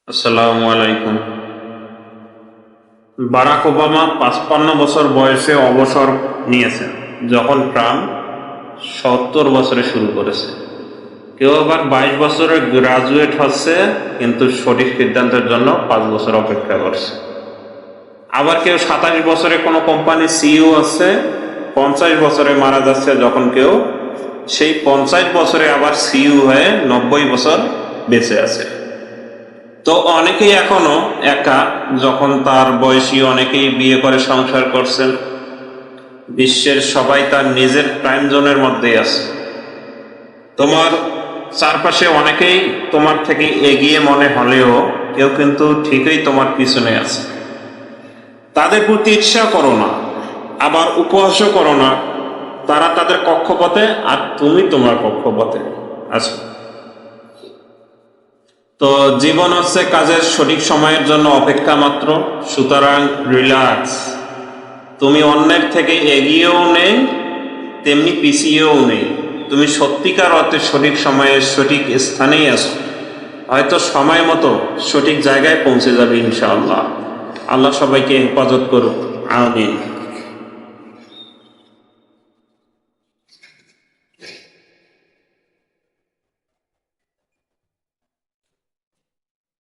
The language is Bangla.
আসসালামু আলাইকুম। বারাক ওবামা ৫৫ বছর বয়সে অবসর নিয়েছেন, যখন ট্রাম্প ৭০ বছরে শুরু করেছে। কেউ আবার ২২ বছরে গ্রাজুয়েট হচ্ছে, কিন্তু সঠিক সিদ্ধান্তের জন্য ৫ বছর অপেক্ষা করছে। আবার কেউ ২৭ বছরে কোনো কোম্পানির সিইও আছে, ৫০ বছরে মারা যাচ্ছে, যখন কেউ সেই ৫০ বছরে আবার সিইও হয়ে ৯০ বছর বেঁচে আছে। তো অনেকেই এখনো একা, যখন তার বয়সী অনেকেই বিয়ে করে সংসার করছেন। বিশ্বের সবাই তার নিজের টাইম জোনের মধ্যেই আছে। তোমার চারপাশে অনেকেই তোমার থেকে এগিয়ে মনে হলেও কেউ কিন্তু ঠিকই তোমার পিছনে আছে। তাদের প্রতি ঈর্ষা করো না, আবার উপহাসও করো না। তারা তাদের কক্ষপথে, আর তুমি তোমার কক্ষপথে আছো। তো জীবন হচ্ছে কাজের সঠিক সময়ের জন্য অপেক্ষা মাত্র। সুতরাং রিল্যাক্স। তুমি অন্যের থেকে এগিয়েও নেই, তেমনি পিছিয়েও নেই। তুমি সত্যিকার অর্থে সঠিক সময়ে সঠিক স্থানেই আছো। হয়তো সময় মতো সঠিক জায়গায় পৌঁছে যাবে ইনশাআল্লাহ। আল্লাহ সবাইকে হেফাজত করুক, আমিন।